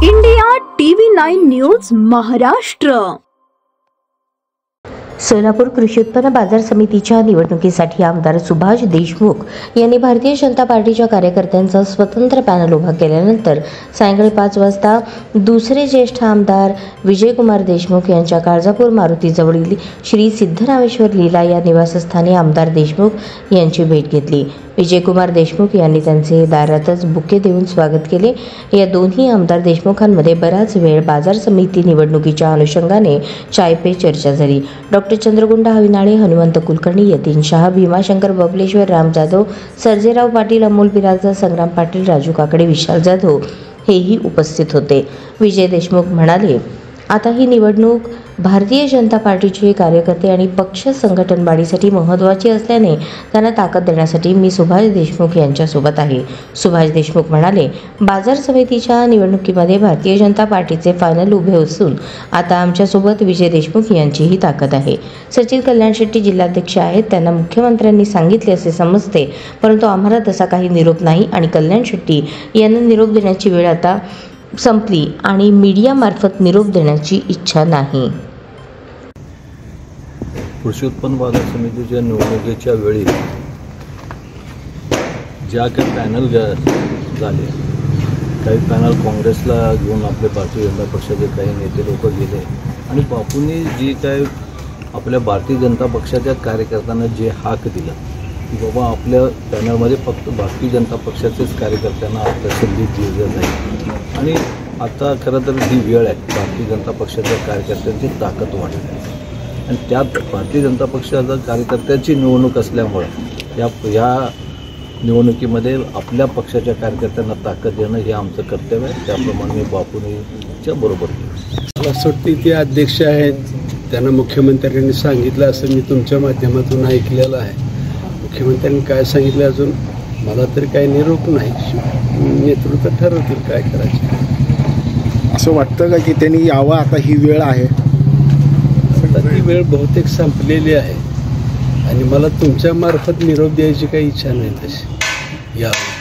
India TV 9 news Maharashtra. Solapur कृषी उत्पन्न बाजार समितीच्या निवडणुकीसाठी आमदार सुभाष देशमुख यांनी भारतीय जनता पार्टीच्या कार्यकर्त्यांचा स्वतंत्र पॅनल उभा केल्यानंतर सायंकाळी 5 वाजता दुसरे ज्येष्ठ आमदार विजयकुमार देशमुख यांच्या काळजापूर मारुतीजवळील श्री सिद्धरामेश्वर लीला या निवासस्थानी आमदार देशमुख यांची भेट घेतली। विजयकुमार देशमुख यांनी त्यांचे दारातच बुके देऊन स्वागत केले। या दोन्ही आमदार देशमुखांमध्ये बराच वेळ बाजार समिती निवडणुकीच्या अनुषंगाने चाय पे चर्चा झाली। डॉक्टर चंद्रगुंडा हविनाळे, हनुमंत कुलकर्णी, यतीन शहा, भीमाशंकर बबलेश्वर, राम जाधव, सर्जेराव पाटील, अमोल बिराजदार, संग्राम पाटील, राजू काकडे, विशाल जाधव हेही उपस्थित होते। विजय देशमुख म्हणाले, आता ही निवडणूक भारतीय जनता पार्टीचे कार्यकर्ते आणि पक्ष संघटन वाढीसाठी महत्त्वाची असल्याने त्यांना ताकद देण्यासाठी मी सुभाष देशमुख यांच्यासोबत आहे। सुभाष देशमुख म्हणाले, बाजार समितीच्या निवडणुकीमध्ये भारतीय जनता पार्टीचे फायनल उभे असून आता आमच्यासोबत विजय देशमुख यांचीही ताकद आहे। सचिन कल्याण शेट्टी जिल्हाध्यक्ष आहेत, त्यांना मुख्यमंत्र्यांनी सांगितले असे समजते, परंतु आम्हाला तसा काही निरोप नाही आणि कल्याण शेट्टी यांना निरोप देण्याची वेळ आता संपली आणि मीडियामार्फत निरोप देण्याची इच्छा नाही। कृषी उत्पन्न बाजार समितीच्या निवडणुकीच्या वेळी ज्या काही पॅनल झाले, काही पॅनल काँग्रेसला घेऊन आपले भारतीय जनता पक्षाचे काही नेते लोक गेले आणि बापूंनी जी काय आपल्या भारतीय जनता पक्षाच्या कार्यकर्त्यांना जे हाक दिलं की बाबा आपल्या पॅनलमध्ये फक्त भारतीय जनता पक्षाचेच कार्यकर्त्यांना आपल्या संधी दिली जाईल आणि आता खरं तर ही वेळ आहे भारतीय जनता पक्षाच्या कार्यकर्त्यांची ताकद वाढली आहे आणि त्यात भारतीय जनता पक्षाच्या कार्यकर्त्यांची निवडणूक असल्यामुळे या निवडणुकीमध्ये आपल्या पक्षाच्या कार्यकर्त्यांना ताकद देणं हे आमचं कर्तव्य आहे। त्याप्रमाणे मी बापूंच्या बरोबर केलं। मला असं वाटतं ते अध्यक्ष आहेत, त्यांना मुख्यमंत्र्यांनी सांगितलं असं मी तुमच्या माध्यमातून ऐकलेलं आहे। मुख्यमंत्र्यांनी काय सांगितलं अजून मला तरी काही निरोप नाही, नेतृत्व ठरवतील काय करायचं। असं वाटतं का की त्यांनी यावं, आता ही वेळ आहे? आता ती वेळ बहुतेक संपलेली आहे आणि मला तुमच्या मार्फत निरोप द्यायची काही इच्छा नाही तशी यावं।